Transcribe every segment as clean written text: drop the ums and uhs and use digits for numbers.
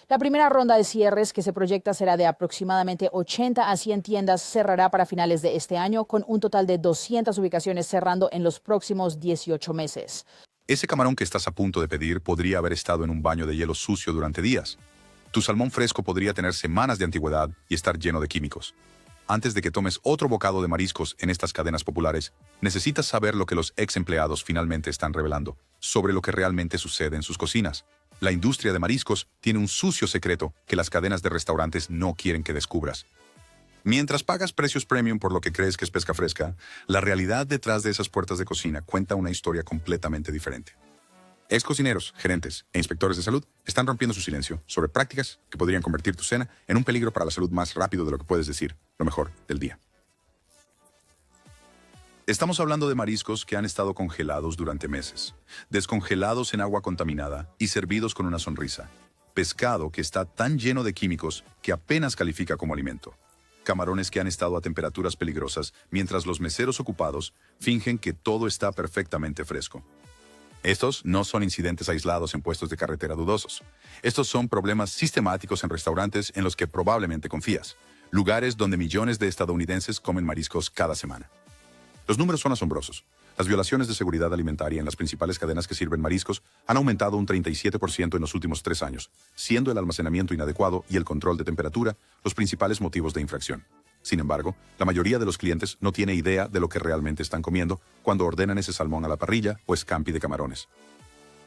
La primera ronda de cierres, que se proyecta será de aproximadamente 80 a 100 tiendas, cerrará para finales de este año, con un total de 200 ubicaciones cerrando en los próximos 18 meses. Ese camarón que estás a punto de pedir podría haber estado en un baño de hielo sucio durante días. Tu salmón fresco podría tener semanas de antigüedad y estar lleno de químicos. Antes de que tomes otro bocado de mariscos en estas cadenas populares, necesitas saber lo que los ex empleados finalmente están revelando sobre lo que realmente sucede en sus cocinas. La industria de mariscos tiene un sucio secreto que las cadenas de restaurantes no quieren que descubras. Mientras pagas precios premium por lo que crees que es pesca fresca, la realidad detrás de esas puertas de cocina cuenta una historia completamente diferente. Ex cocineros, gerentes e inspectores de salud están rompiendo su silencio sobre prácticas que podrían convertir tu cena en un peligro para la salud más rápido de lo que puedes decir, lo mejor del día. Estamos hablando de mariscos que han estado congelados durante meses, descongelados en agua contaminada y servidos con una sonrisa. Pescado que está tan lleno de químicos que apenas califica como alimento. Camarones que han estado a temperaturas peligrosas mientras los meseros ocupados fingen que todo está perfectamente fresco. Estos no son incidentes aislados en puestos de carretera dudosos. Estos son problemas sistemáticos en restaurantes en los que probablemente confías, lugares donde millones de estadounidenses comen mariscos cada semana. Los números son asombrosos. Las violaciones de seguridad alimentaria en las principales cadenas que sirven mariscos han aumentado un 37% en los últimos 3 años, siendo el almacenamiento inadecuado y el control de temperatura los principales motivos de infracción. Sin embargo, la mayoría de los clientes no tiene idea de lo que realmente están comiendo cuando ordenan ese salmón a la parrilla o escampi de camarones.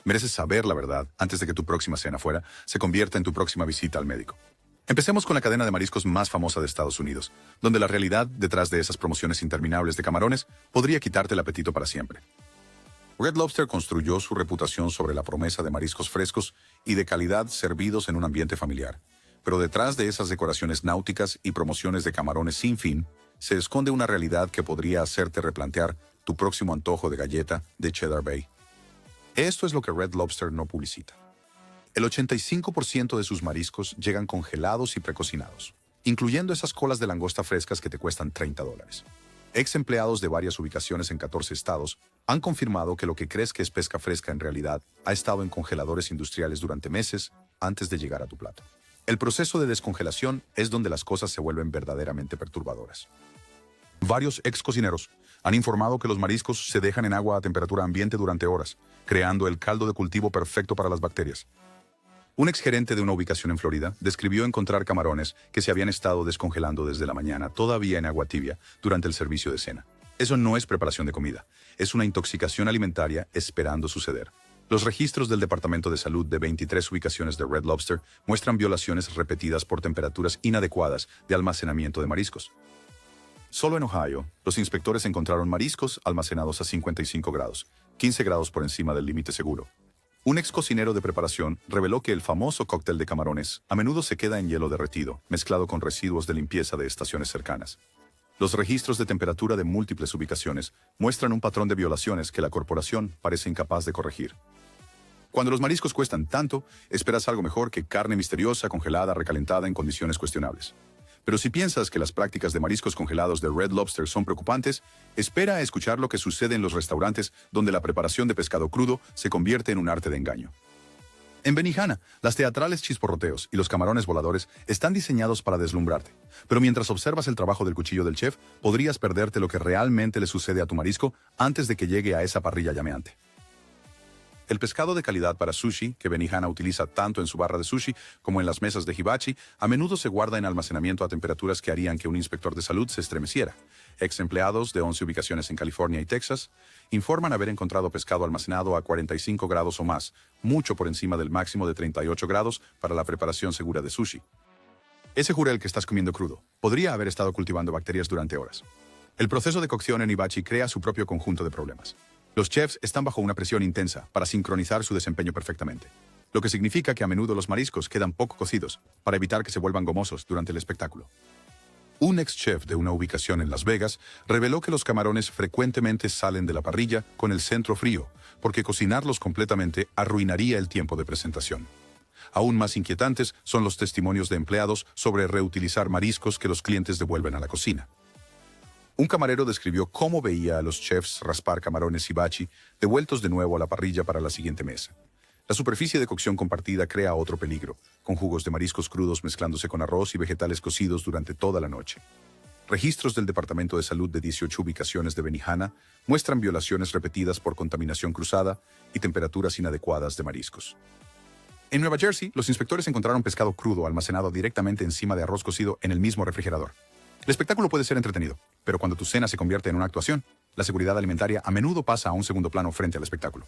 Mereces saber la verdad antes de que tu próxima cena fuera se convierta en tu próxima visita al médico. Empecemos con la cadena de mariscos más famosa de Estados Unidos, donde la realidad detrás de esas promociones interminables de camarones podría quitarte el apetito para siempre. Red Lobster construyó su reputación sobre la promesa de mariscos frescos y de calidad servidos en un ambiente familiar. Pero detrás de esas decoraciones náuticas y promociones de camarones sin fin, se esconde una realidad que podría hacerte replantear tu próximo antojo de galleta de Cheddar Bay. Esto es lo que Red Lobster no publicita. El 85% de sus mariscos llegan congelados y precocinados, incluyendo esas colas de langosta frescas que te cuestan $30. Ex empleados de varias ubicaciones en 14 estados han confirmado que lo que crees que es pesca fresca en realidad ha estado en congeladores industriales durante meses antes de llegar a tu plato. El proceso de descongelación es donde las cosas se vuelven verdaderamente perturbadoras. Varios ex cocineros han informado que los mariscos se dejan en agua a temperatura ambiente durante horas, creando el caldo de cultivo perfecto para las bacterias. Un exgerente de una ubicación en Florida describió encontrar camarones que se habían estado descongelando desde la mañana, todavía en agua tibia, durante el servicio de cena. Eso no es preparación de comida, es una intoxicación alimentaria esperando suceder. Los registros del Departamento de Salud de 23 ubicaciones de Red Lobster muestran violaciones repetidas por temperaturas inadecuadas de almacenamiento de mariscos. Solo en Ohio, los inspectores encontraron mariscos almacenados a 55 grados, 15 grados por encima del límite seguro. Un ex cocinero de preparación reveló que el famoso cóctel de camarones a menudo se queda en hielo derretido, mezclado con residuos de limpieza de estaciones cercanas. Los registros de temperatura de múltiples ubicaciones muestran un patrón de violaciones que la corporación parece incapaz de corregir. Cuando los mariscos cuestan tanto, esperas algo mejor que carne misteriosa, congelada, recalentada en condiciones cuestionables. Pero si piensas que las prácticas de mariscos congelados de Red Lobster son preocupantes, espera a escuchar lo que sucede en los restaurantes donde la preparación de pescado crudo se convierte en un arte de engaño. En Benihana, las teatrales chisporroteos y los camarones voladores están diseñados para deslumbrarte. Pero mientras observas el trabajo del cuchillo del chef, podrías perderte lo que realmente le sucede a tu marisco antes de que llegue a esa parrilla llameante. El pescado de calidad para sushi, que Benihana utiliza tanto en su barra de sushi como en las mesas de hibachi, a menudo se guarda en almacenamiento a temperaturas que harían que un inspector de salud se estremeciera. Ex empleados de 11 ubicaciones en California y Texas informan haber encontrado pescado almacenado a 45 grados o más, mucho por encima del máximo de 38 grados para la preparación segura de sushi. Ese jurel que estás comiendo crudo podría haber estado cultivando bacterias durante horas. El proceso de cocción en hibachi crea su propio conjunto de problemas. Los chefs están bajo una presión intensa para sincronizar su desempeño perfectamente, lo que significa que a menudo los mariscos quedan poco cocidos para evitar que se vuelvan gomosos durante el espectáculo. Un ex chef de una ubicación en Las Vegas reveló que los camarones frecuentemente salen de la parrilla con el centro frío, porque cocinarlos completamente arruinaría el tiempo de presentación. Aún más inquietantes son los testimonios de empleados sobre reutilizar mariscos que los clientes devuelven a la cocina. Un camarero describió cómo veía a los chefs raspar camarones hibachi devueltos de nuevo a la parrilla para la siguiente mesa. La superficie de cocción compartida crea otro peligro, con jugos de mariscos crudos mezclándose con arroz y vegetales cocidos durante toda la noche. Registros del Departamento de Salud de 18 ubicaciones de Benihana muestran violaciones repetidas por contaminación cruzada y temperaturas inadecuadas de mariscos. En Nueva Jersey, los inspectores encontraron pescado crudo almacenado directamente encima de arroz cocido en el mismo refrigerador. El espectáculo puede ser entretenido, pero cuando tu cena se convierte en una actuación, la seguridad alimentaria a menudo pasa a un segundo plano frente al espectáculo.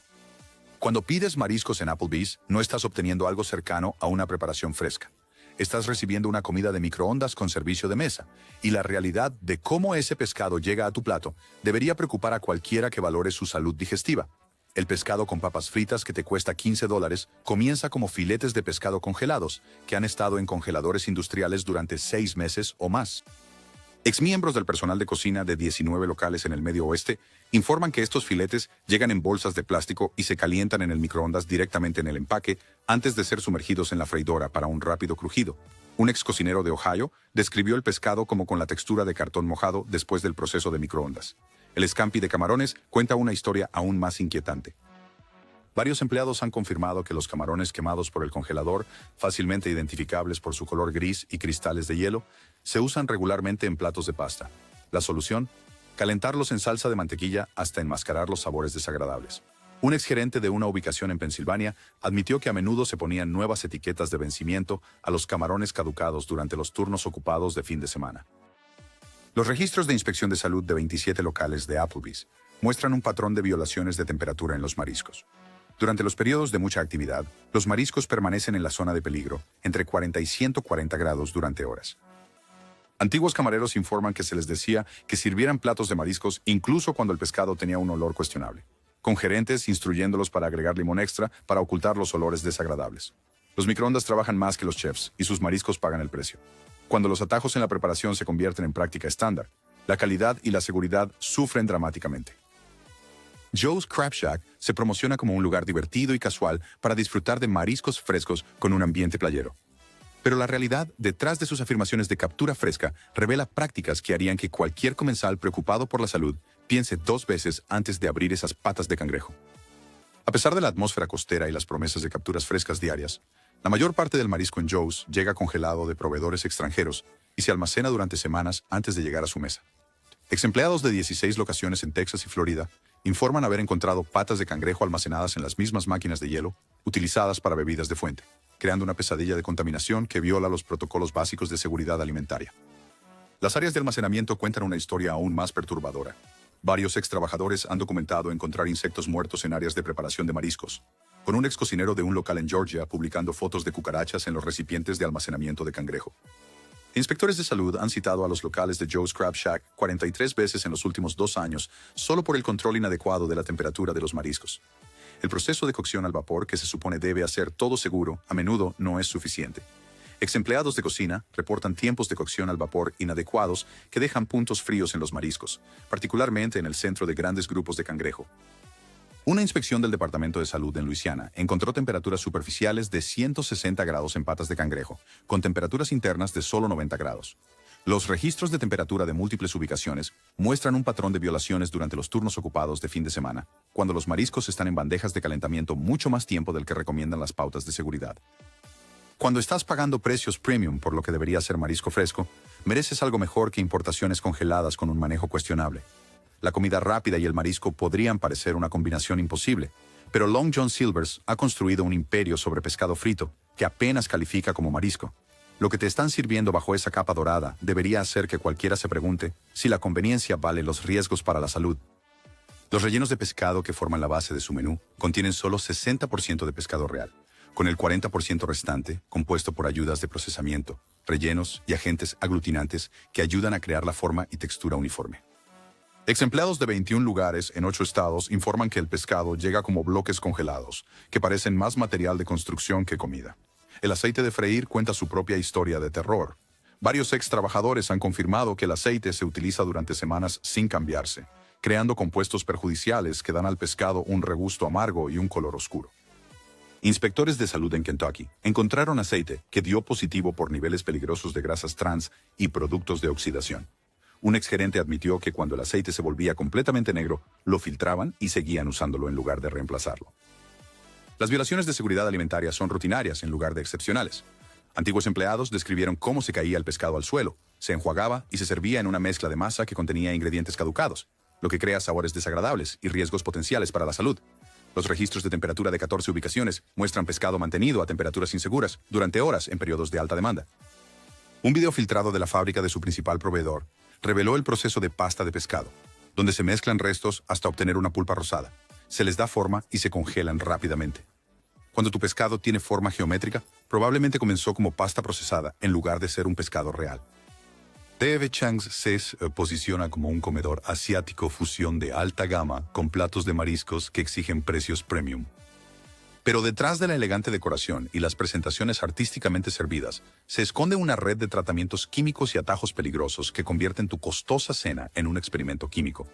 Cuando pides mariscos en Applebee's, no estás obteniendo algo cercano a una preparación fresca. Estás recibiendo una comida de microondas con servicio de mesa, y la realidad de cómo ese pescado llega a tu plato debería preocupar a cualquiera que valore su salud digestiva. El pescado con papas fritas que te cuesta $15 comienza como filetes de pescado congelados que han estado en congeladores industriales durante 6 meses o más. Exmiembros del personal de cocina de 19 locales en el Medio Oeste informan que estos filetes llegan en bolsas de plástico y se calientan en el microondas directamente en el empaque antes de ser sumergidos en la freidora para un rápido crujido. Un ex cocinero de Ohio describió el pescado como con la textura de cartón mojado después del proceso de microondas. El scampi de camarones cuenta una historia aún más inquietante. Varios empleados han confirmado que los camarones quemados por el congelador, fácilmente identificables por su color gris y cristales de hielo, se usan regularmente en platos de pasta. La solución: calentarlos en salsa de mantequilla hasta enmascarar los sabores desagradables. Un exgerente de una ubicación en Pensilvania admitió que a menudo se ponían nuevas etiquetas de vencimiento a los camarones caducados durante los turnos ocupados de fin de semana. Los registros de inspección de salud de 27 locales de Applebee's muestran un patrón de violaciones de temperatura en los mariscos. Durante los periodos de mucha actividad, los mariscos permanecen en la zona de peligro, entre 40 y 140 grados durante horas. Antiguos camareros informan que se les decía que sirvieran platos de mariscos incluso cuando el pescado tenía un olor cuestionable, con gerentes instruyéndolos para agregar limón extra para ocultar los olores desagradables. Los microondas trabajan más que los chefs y sus mariscos pagan el precio. Cuando los atajos en la preparación se convierten en práctica estándar, la calidad y la seguridad sufren dramáticamente. Joe's Crab Shack se promociona como un lugar divertido y casual para disfrutar de mariscos frescos con un ambiente playero. Pero la realidad detrás de sus afirmaciones de captura fresca revela prácticas que harían que cualquier comensal preocupado por la salud piense 2 veces antes de abrir esas patas de cangrejo. A pesar de la atmósfera costera y las promesas de capturas frescas diarias, la mayor parte del marisco en Joe's llega congelado de proveedores extranjeros y se almacena durante semanas antes de llegar a su mesa. Exempleados de 16 locaciones en Texas y Florida informan haber encontrado patas de cangrejo almacenadas en las mismas máquinas de hielo utilizadas para bebidas de fuente, creando una pesadilla de contaminación que viola los protocolos básicos de seguridad alimentaria. Las áreas de almacenamiento cuentan una historia aún más perturbadora. Varios ex trabajadores han documentado encontrar insectos muertos en áreas de preparación de mariscos, con un ex cocinero de un local en Georgia publicando fotos de cucarachas en los recipientes de almacenamiento de cangrejo. Inspectores de salud han citado a los locales de Joe's Crab Shack 43 veces en los últimos 2 años solo por el control inadecuado de la temperatura de los mariscos. El proceso de cocción al vapor, que se supone debe hacer todo seguro, a menudo no es suficiente. Exempleados de cocina reportan tiempos de cocción al vapor inadecuados que dejan puntos fríos en los mariscos, particularmente en el centro de grandes grupos de cangrejo. Una inspección del Departamento de Salud en Luisiana encontró temperaturas superficiales de 160 grados en patas de cangrejo, con temperaturas internas de solo 90 grados. Los registros de temperatura de múltiples ubicaciones muestran un patrón de violaciones durante los turnos ocupados de fin de semana, cuando los mariscos están en bandejas de calentamiento mucho más tiempo del que recomiendan las pautas de seguridad. Cuando estás pagando precios premium por lo que debería ser marisco fresco, mereces algo mejor que importaciones congeladas con un manejo cuestionable. La comida rápida y el marisco podrían parecer una combinación imposible, pero Long John Silver's ha construido un imperio sobre pescado frito que apenas califica como marisco. Lo que te están sirviendo bajo esa capa dorada debería hacer que cualquiera se pregunte si la conveniencia vale los riesgos para la salud. Los rellenos de pescado que forman la base de su menú contienen solo 60% de pescado real, con el 40% restante compuesto por ayudas de procesamiento, rellenos y agentes aglutinantes que ayudan a crear la forma y textura uniforme. Exempleados de 21 lugares en 8 estados informan que el pescado llega como bloques congelados, que parecen más material de construcción que comida. El aceite de freír cuenta su propia historia de terror. Varios ex trabajadores han confirmado que el aceite se utiliza durante semanas sin cambiarse, creando compuestos perjudiciales que dan al pescado un regusto amargo y un color oscuro. Inspectores de salud en Kentucky encontraron aceite que dio positivo por niveles peligrosos de grasas trans y productos de oxidación. Un exgerente admitió que cuando el aceite se volvía completamente negro, lo filtraban y seguían usándolo en lugar de reemplazarlo. Las violaciones de seguridad alimentaria son rutinarias en lugar de excepcionales. Antiguos empleados describieron cómo se caía el pescado al suelo, se enjuagaba y se servía en una mezcla de masa que contenía ingredientes caducados, lo que crea sabores desagradables y riesgos potenciales para la salud. Los registros de temperatura de 14 ubicaciones muestran pescado mantenido a temperaturas inseguras durante horas en periodos de alta demanda. Un video filtrado de la fábrica de su principal proveedor reveló el proceso de pasta de pescado, donde se mezclan restos hasta obtener una pulpa rosada. Se les da forma y se congelan rápidamente. Cuando tu pescado tiene forma geométrica, probablemente comenzó como pasta procesada en lugar de ser un pescado real. TF Chang's se posiciona como un comedor asiático fusión de alta gama con platos de mariscos que exigen precios premium. Pero detrás de la elegante decoración y las presentaciones artísticamente servidas, se esconde una red de tratamientos químicos y atajos peligrosos que convierten tu costosa cena en un experimento químico.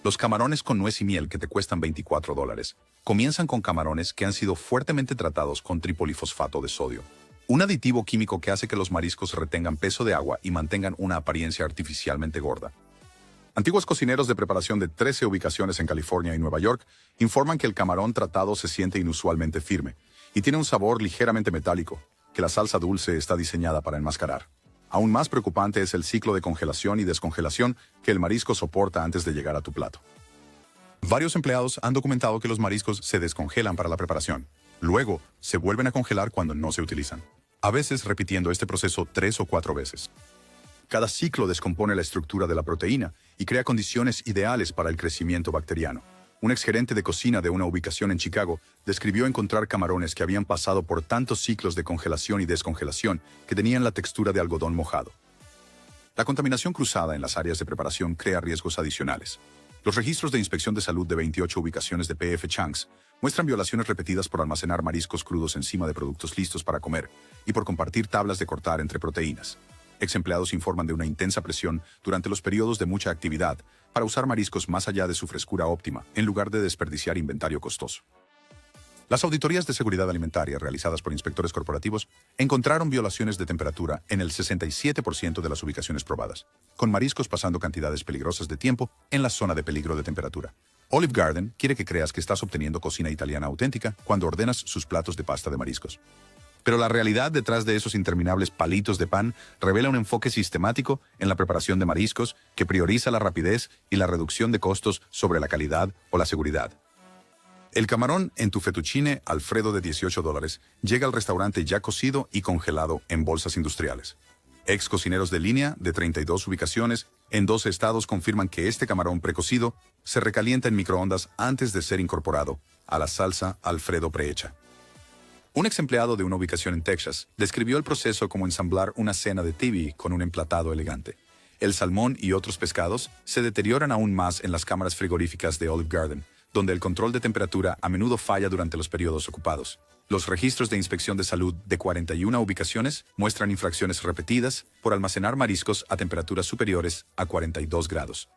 Los camarones con nuez y miel que te cuestan $24 comienzan con camarones que han sido fuertemente tratados con tripolifosfato de sodio, un aditivo químico que hace que los mariscos retengan peso de agua y mantengan una apariencia artificialmente gorda. Antiguos cocineros de preparación de 13 ubicaciones en California y Nueva York informan que el camarón tratado se siente inusualmente firme y tiene un sabor ligeramente metálico, que la salsa dulce está diseñada para enmascarar. Aún más preocupante es el ciclo de congelación y descongelación que el marisco soporta antes de llegar a tu plato. Varios empleados han documentado que los mariscos se descongelan para la preparación. Luego, se vuelven a congelar cuando no se utilizan, a veces repitiendo este proceso 3 o 4 veces. Cada ciclo descompone la estructura de la proteína y crea condiciones ideales para el crecimiento bacteriano. Un exgerente de cocina de una ubicación en Chicago describió encontrar camarones que habían pasado por tantos ciclos de congelación y descongelación que tenían la textura de algodón mojado. La contaminación cruzada en las áreas de preparación crea riesgos adicionales. Los registros de inspección de salud de 28 ubicaciones de PF Chang's muestran violaciones repetidas por almacenar mariscos crudos encima de productos listos para comer y por compartir tablas de cortar entre proteínas. Ex empleados informan de una intensa presión durante los periodos de mucha actividad para usar mariscos más allá de su frescura óptima, en lugar de desperdiciar inventario costoso. Las auditorías de seguridad alimentaria realizadas por inspectores corporativos encontraron violaciones de temperatura en el 67% de las ubicaciones probadas, con mariscos pasando cantidades peligrosas de tiempo en la zona de peligro de temperatura. Olive Garden quiere que creas que estás obteniendo cocina italiana auténtica cuando ordenas sus platos de pasta de mariscos. Pero la realidad detrás de esos interminables palitos de pan revela un enfoque sistemático en la preparación de mariscos que prioriza la rapidez y la reducción de costos sobre la calidad o la seguridad. El camarón en tu fettuccine Alfredo de $18 llega al restaurante ya cocido y congelado en bolsas industriales. Ex cocineros de línea de 32 ubicaciones en 12 estados confirman que este camarón precocido se recalienta en microondas antes de ser incorporado a la salsa Alfredo prehecha. Un ex empleado de una ubicación en Texas describió el proceso como ensamblar una cena de TV con un emplatado elegante. El salmón y otros pescados se deterioran aún más en las cámaras frigoríficas de Olive Garden, donde el control de temperatura a menudo falla durante los periodos ocupados. Los registros de inspección de salud de 41 ubicaciones muestran infracciones repetidas por almacenar mariscos a temperaturas superiores a 42 grados.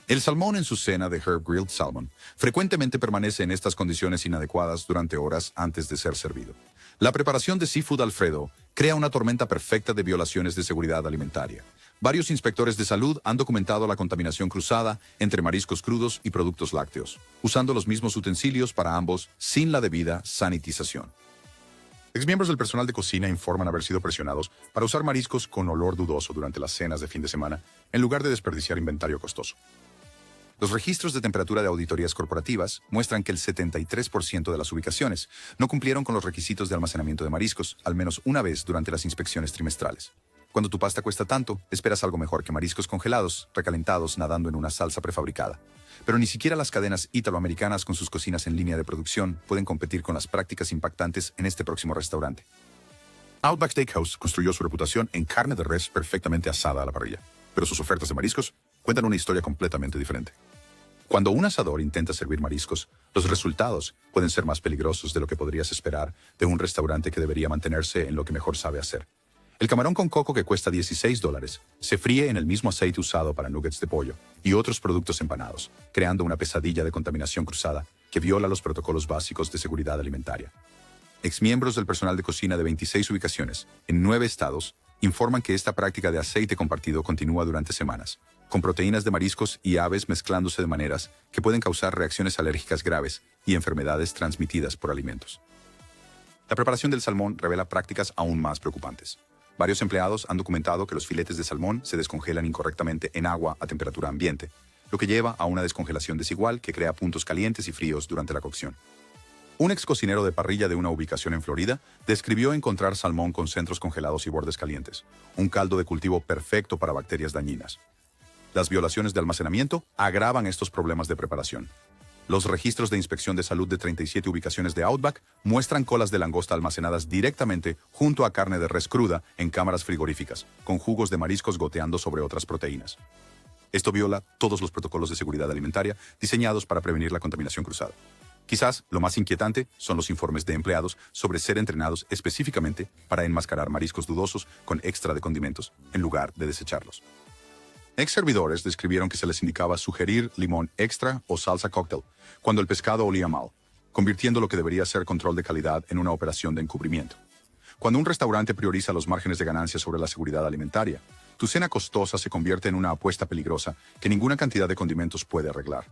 El salmón en su cena de Herb Grilled Salmon frecuentemente permanece en estas condiciones inadecuadas durante horas antes de ser servido. La preparación de Seafood Alfredo crea una tormenta perfecta de violaciones de seguridad alimentaria. Varios inspectores de salud han documentado la contaminación cruzada entre mariscos crudos y productos lácteos, usando los mismos utensilios para ambos sin la debida sanitización. Exmiembros del personal de cocina informan haber sido presionados para usar mariscos con olor dudoso durante las cenas de fin de semana, en lugar de desperdiciar inventario costoso. Los registros de temperatura de auditorías corporativas muestran que el 73% de las ubicaciones no cumplieron con los requisitos de almacenamiento de mariscos, al menos una vez durante las inspecciones trimestrales. Cuando tu pasta cuesta tanto, esperas algo mejor que mariscos congelados, recalentados, nadando en una salsa prefabricada. Pero ni siquiera las cadenas italoamericanas con sus cocinas en línea de producción pueden competir con las prácticas impactantes en este próximo restaurante. Outback Steakhouse construyó su reputación en carne de res perfectamente asada a la parrilla, pero sus ofertas de mariscos cuentan una historia completamente diferente. Cuando un asador intenta servir mariscos, los resultados pueden ser más peligrosos de lo que podrías esperar de un restaurante que debería mantenerse en lo que mejor sabe hacer. El camarón con coco que cuesta $16 se fríe en el mismo aceite usado para nuggets de pollo y otros productos empanados, creando una pesadilla de contaminación cruzada que viola los protocolos básicos de seguridad alimentaria. Exmiembros del personal de cocina de 26 ubicaciones en 9 estados informan que esta práctica de aceite compartido continúa durante semanas, con proteínas de mariscos y aves mezclándose de maneras que pueden causar reacciones alérgicas graves y enfermedades transmitidas por alimentos. La preparación del salmón revela prácticas aún más preocupantes. Varios empleados han documentado que los filetes de salmón se descongelan incorrectamente en agua a temperatura ambiente, lo que lleva a una descongelación desigual que crea puntos calientes y fríos durante la cocción. Un ex cocinero de parrilla de una ubicación en Florida describió encontrar salmón con centros congelados y bordes calientes, un caldo de cultivo perfecto para bacterias dañinas. Las violaciones de almacenamiento agravan estos problemas de preparación. Los registros de inspección de salud de 37 ubicaciones de Outback muestran colas de langosta almacenadas directamente junto a carne de res cruda en cámaras frigoríficas, con jugos de mariscos goteando sobre otras proteínas. Esto viola todos los protocolos de seguridad alimentaria diseñados para prevenir la contaminación cruzada. Quizás lo más inquietante son los informes de empleados sobre ser entrenados específicamente para enmascarar mariscos dudosos con extra de condimentos, en lugar de desecharlos. Ex servidores describieron que se les indicaba sugerir limón extra o salsa cóctel cuando el pescado olía mal, convirtiendo lo que debería ser control de calidad en una operación de encubrimiento. Cuando un restaurante prioriza los márgenes de ganancia sobre la seguridad alimentaria, tu cena costosa se convierte en una apuesta peligrosa que ninguna cantidad de condimentos puede arreglar.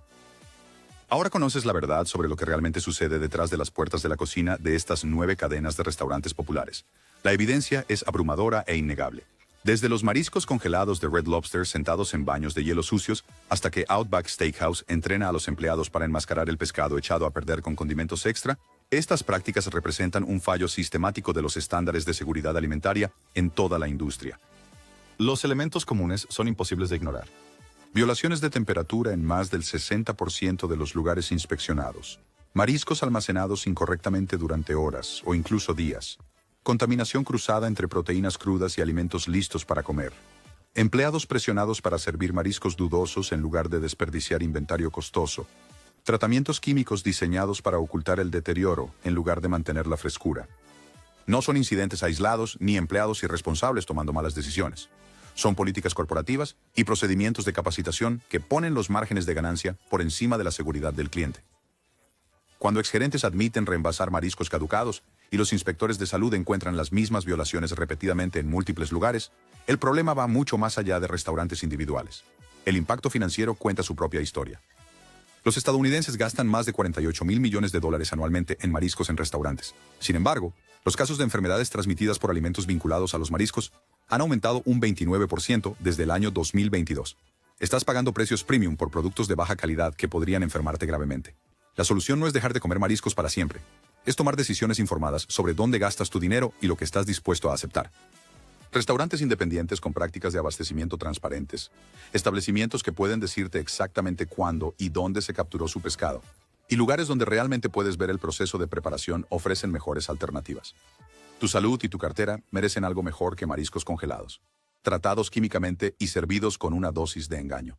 Ahora conoces la verdad sobre lo que realmente sucede detrás de las puertas de la cocina de estas 9 cadenas de restaurantes populares. La evidencia es abrumadora e innegable. Desde los mariscos congelados de Red Lobster sentados en baños de hielo sucios, hasta que Outback Steakhouse entrena a los empleados para enmascarar el pescado echado a perder con condimentos extra, estas prácticas representan un fallo sistemático de los estándares de seguridad alimentaria en toda la industria. Los elementos comunes son imposibles de ignorar. Violaciones de temperatura en más del 60% de los lugares inspeccionados. Mariscos almacenados incorrectamente durante horas o incluso días. Contaminación cruzada entre proteínas crudas y alimentos listos para comer. Empleados presionados para servir mariscos dudosos en lugar de desperdiciar inventario costoso. Tratamientos químicos diseñados para ocultar el deterioro en lugar de mantener la frescura. No son incidentes aislados ni empleados irresponsables tomando malas decisiones. Son políticas corporativas y procedimientos de capacitación que ponen los márgenes de ganancia por encima de la seguridad del cliente. Cuando exgerentes admiten reenvasar mariscos caducados y los inspectores de salud encuentran las mismas violaciones repetidamente en múltiples lugares, el problema va mucho más allá de restaurantes individuales. El impacto financiero cuenta su propia historia. Los estadounidenses gastan más de $48,000 millones anualmente en mariscos en restaurantes. Sin embargo, los casos de enfermedades transmitidas por alimentos vinculados a los mariscos han aumentado un 29% desde el año 2022. Estás pagando precios premium por productos de baja calidad que podrían enfermarte gravemente. La solución no es dejar de comer mariscos para siempre. Es tomar decisiones informadas sobre dónde gastas tu dinero y lo que estás dispuesto a aceptar. Restaurantes independientes con prácticas de abastecimiento transparentes. Establecimientos que pueden decirte exactamente cuándo y dónde se capturó su pescado. Y lugares donde realmente puedes ver el proceso de preparación ofrecen mejores alternativas. Tu salud y tu cartera merecen algo mejor que mariscos congelados, tratados químicamente y servidos con una dosis de engaño.